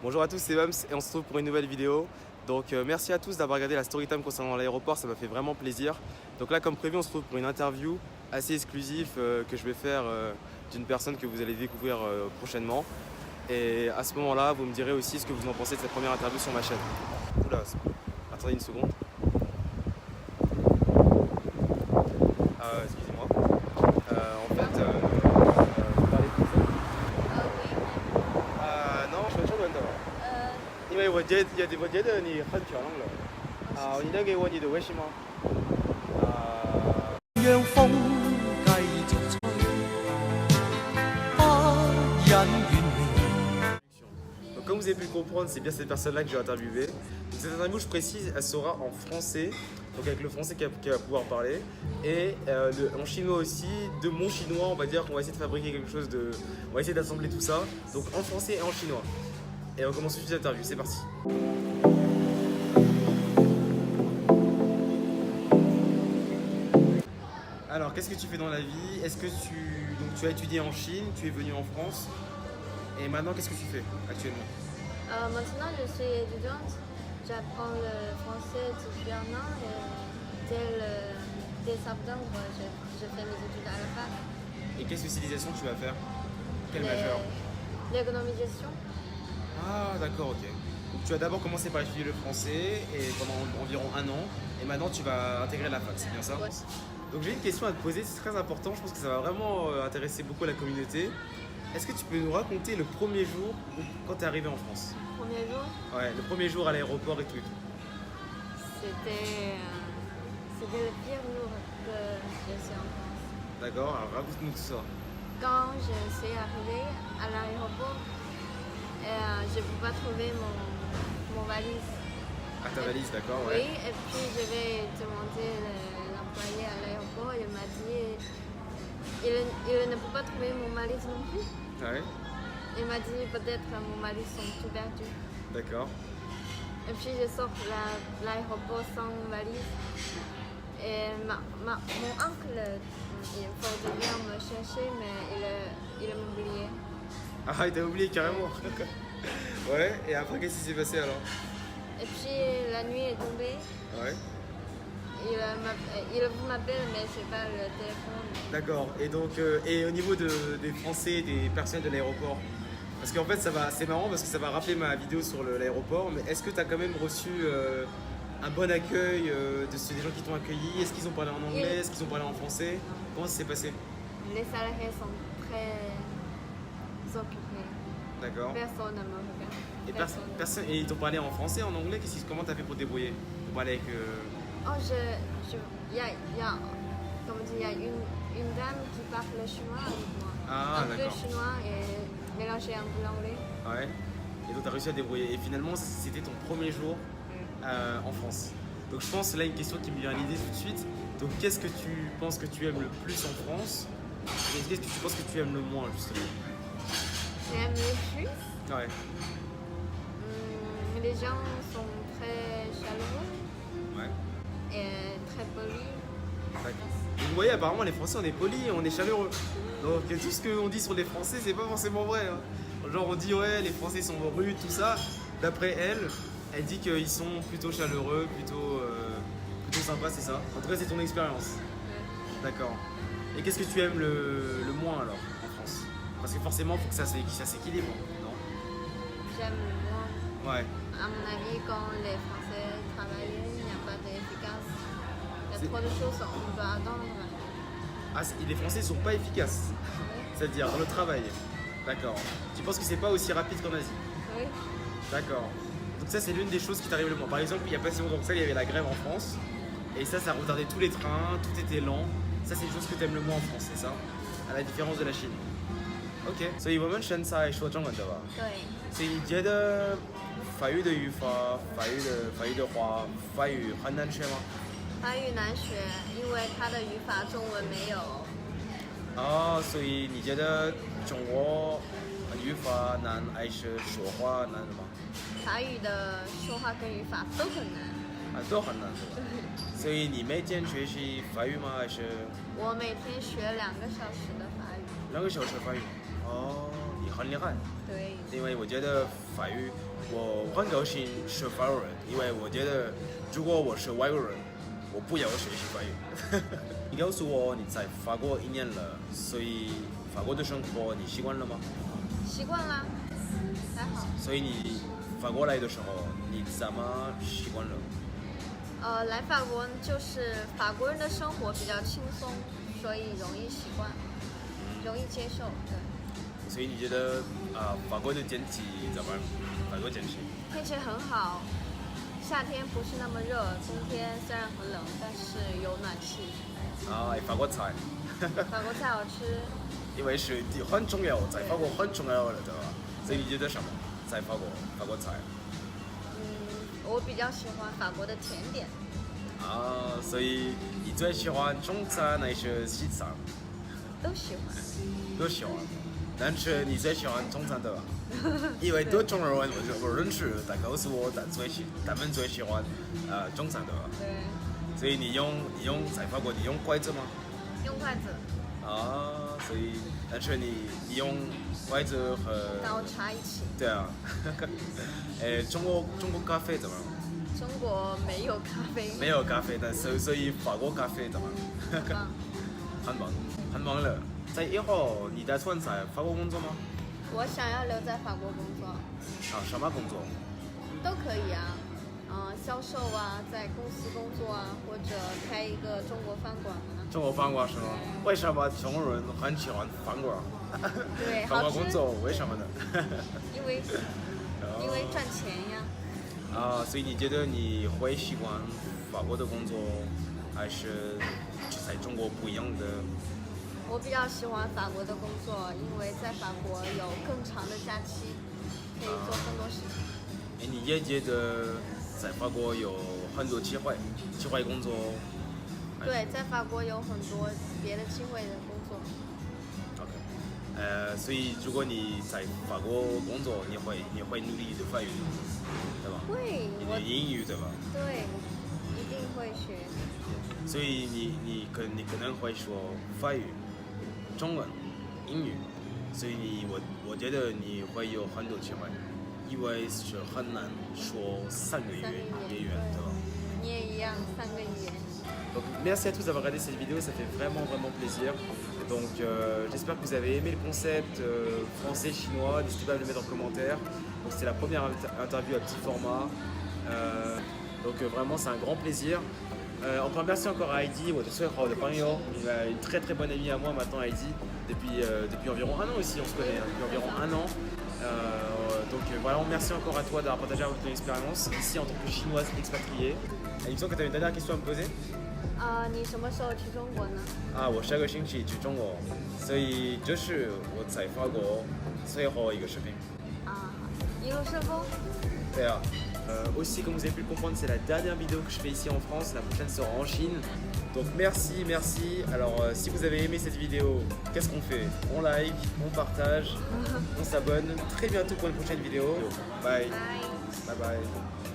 Bonjour à tous, c'est Bams et on se retrouve pour une nouvelle vidéo. Donc merci à tous d'avoir regardé la story time concernant l'aéroport, ça m'a fait vraiment plaisir. Donc là comme prévu on se retrouve pour une interview assez exclusive que je vais faire d'une personne que vous allez découvrir prochainement. Et à ce moment-là vous me direz aussi ce que vous en pensez de cette première interview sur ma chaîne. Oula, attendez une seconde. Excusez-moi. En fait, vous parlez français? Non, je suis中文的。因为我觉得你很漂亮了。你能给我你的微信吗？讓風繼續吹，不忍遠離。 Donc, comme vous avez pu le comprendre, c'est bien cette personne-là que je vais interviewer. Donc, cette interview, je précise, elle sera en français, donc avec le français qu'elle va pouvoir parler, et en chinois aussi, de mon chinois, on va dire qu'on va essayer de fabriquer quelque chose de... On va essayer d'assembler tout ça, donc en français et en chinois. Et on commence tout de suite l'interview, c'est parti. Alors, qu'est-ce que tu fais dans la vie? Est-ce que tu as étudié en Chine, tu es venu en France, et maintenant qu'est-ce que tu fais actuellement? Maintenant, je suis étudiante. J'apprends le français depuis un an et dès septembre, je fais mes études à la fac. Et quelle spécialisation tu vas faire? Quel majeur? L'économisation. Ah d'accord, ok. Donc tu as d'abord commencé par étudier le français et pendant environ un an, et maintenant tu vas intégrer la fac, c'est bien ça? Ouais. Donc j'ai une question à te poser, c'est très important, je pense que ça va vraiment intéresser beaucoup la communauté. Est-ce que tu peux nous raconter le premier jour quand tu es arrivé en France? Premier jour, Ouais, le premier jour à l'aéroport et tout. c'était le pire jour que je suis en France. D'accord, alors raconte-nous tout ça. Quand je suis arrivée à l'aéroport, je ne peux pas trouver mon valise. Ah ta valise, d'accord, Oui, ouais. et puis je vais demander l'employé à l'aéroport, il m'a dit il ne peut pas trouver mon valise non plus. Ouais, Il m'a dit peut-être mon valise sont tout perdus. d'accord. Et puis je sors de l'aéroport sans valise. Et mon oncle, il faut venir me chercher, mais il m'a oublié. Ah il t'a oublié carrément. Ouais, et après qu'est-ce qui s'est passé alors? Et puis la nuit est tombée. Ouais. Il m'appelle, mais c'est pas le téléphone. D'accord. Et donc, et au niveau des Français, des personnes de l'aéroport, parce qu'en fait, c'est marrant parce que ça va rappeler ma vidéo sur l'aéroport. Mais est-ce que tu as quand même reçu un bon accueil des gens qui t'ont accueilli? Est-ce qu'ils ont parlé en anglais? Est-ce qu'ils ont parlé en français? Comment ça s'est passé? Les salariés sont très occupés. D'accord. Personne ne me regarde. Et personne. Et ils t'ont parlé en français, en anglais? Comment t'as fait pour te débrouiller? Pour parler avec. Oh, il y a, comme dit, il y a une dame qui parle le chinois avec moi. Ah, un peu d'accord. chinois et mélangé un peu l'anglais. Ouais. Et donc tu as réussi à te débrouiller. Et finalement, c'était ton premier jour en France. Donc je pense là une question qui me vient à l'idée tout de suite. Donc qu'est-ce que tu penses que tu aimes le plus en France? Et qu'est-ce que tu penses que tu aimes le moins justement? J'aime le plus. Ouais. Les gens sont très chaleureux Ouais. et très polis. D'accord. Donc, vous voyez, apparemment les Français on est polis, on est chaleureux. Donc tout ce qu'on dit sur les Français c'est pas forcément vrai. Hein. Genre on dit ouais les Français sont rudes, tout ça. D'après elle dit qu'ils sont plutôt chaleureux, plutôt sympas, c'est ça. En tout cas c'est ton expérience. D'accord. Et qu'est-ce que tu aimes le moins alors en France? Parce que forcément il faut que ça s'équilibre, non? J'aime le moins. Ouais. À mon avis, quand les Français travaillent, il n'y a pas d'efficace. Il y a C'est- trop de choses qu'on doit attendre. Ah, les Français sont pas efficaces, c'est-à-dire dans le travail. D'accord. Tu penses que c'est pas aussi rapide qu'en Asie? Oui. D'accord. Donc ça c'est l'une des choses qui t'arrive le moins. Par exemple, il n'y a pas si longtemps que ça, il y avait la grève en France. Et ça retardait tous les trains, tout était lent. Ça c'est une chose que tu aimes le moins en France, c'est ça? À la différence de la Chine. OK。所以我们现在说中文的吧？对。所以你觉得法语的语法、法语的话、法语很难学吗？法语难学，因为它的语法中文没有。啊，所以你觉得中国语法难还是说话难吗？法语的说话跟语法都很难。啊，都很难是吧？所以你每天学习法语吗？还是我每天学2个小时的法语。2个小时法语？哦，你很厉害，对，因为我觉得法语，我很高兴学法语，因为我觉得如果我是外国人，我不要学习法语。你告诉我你在法国1年了，所以法国的生活你习惯了吗？习惯啦，还好。所以你法国来的时候，你怎么习惯了？来法国就是法国人的生活比较轻松，所以容易习惯，容易接受。对，所以你觉得法国的天气怎么样？法国天气？天气很好，夏天不是那么热，冬天虽然很冷，但是有暖气。法国菜。法国菜好吃，因为是很重要，在法国很重要的，对吧？所以你觉得什么？在法国菜？我比较喜欢法国的甜点。所以你最喜欢中餐还是西餐？都喜欢。都喜欢，但是你最喜欢中餐对吧？因为多中国人我认识，他告诉我他们最喜欢中餐对吧？对。所以你在法国你用筷子吗？用筷子。所以但是你用筷子和刀叉一起。对啊。中国咖啡怎么样？中国没有咖啡。没有咖啡，但所以法国咖啡怎么样？很棒。很棒了。在以后你打算在法国工作吗？我想要留在法国工作。什么工作？都可以啊。销售啊，在公司工作啊，或者开一个中国饭馆啊。中国饭馆是吗？为什么中国人很喜欢饭馆？对，饭馆工作为什么呢？因为赚钱呀。所以你觉得你会喜欢法国的工作，还是在中国不一样的？我比较喜欢法国的工作，因为在法国有更长的假期，可以做更多事情。你也觉得在法国有很多机会工作？对，在法国有很多别的机会的工作。OK，所以如果你在法国工作，你会努力的法语，对吧？会，你的英语对吧？对，一定会学。所以你可能会说法语、中文、英语，所以我觉得你会有很多机会，因为是很难说3个语言，对吧？你也一样3个语言。Donc merci à tous d'avoir regardé cette vidéo, ça fait vraiment plaisir. Donc j'espère que vous avez aimé le concept français, chinois, n'hésitez pas à le mettre en commentaire. Donc c'était la première interview à petit format. Donc vraiment c'est un grand plaisir. Encore merci encore à Heidi, une très très bonne amie à moi maintenant Heidi, depuis environ 1 an aussi on se connaît, depuis environ 1 an. Donc vraiment merci encore à toi d'avoir partagé ton expérience ici en tant que chinoise expatriée. Il me semble que tu as une dernière question à me poser. 你什么时候去中国呢？我下个星期去中国，所以这是我在法国最后一个视频。一路顺风。对啊。Aussi, comme vous avez pu le comprendre, c'est la dernière vidéo que je fais ici en France. La prochaine sera en Chine. Donc merci. Alors si vous avez aimé cette vidéo, qu'est-ce qu'on fait? On like, on partage, on s'abonne. Très bientôt pour une prochaine vidéo. Bye. Bye. Bye bye.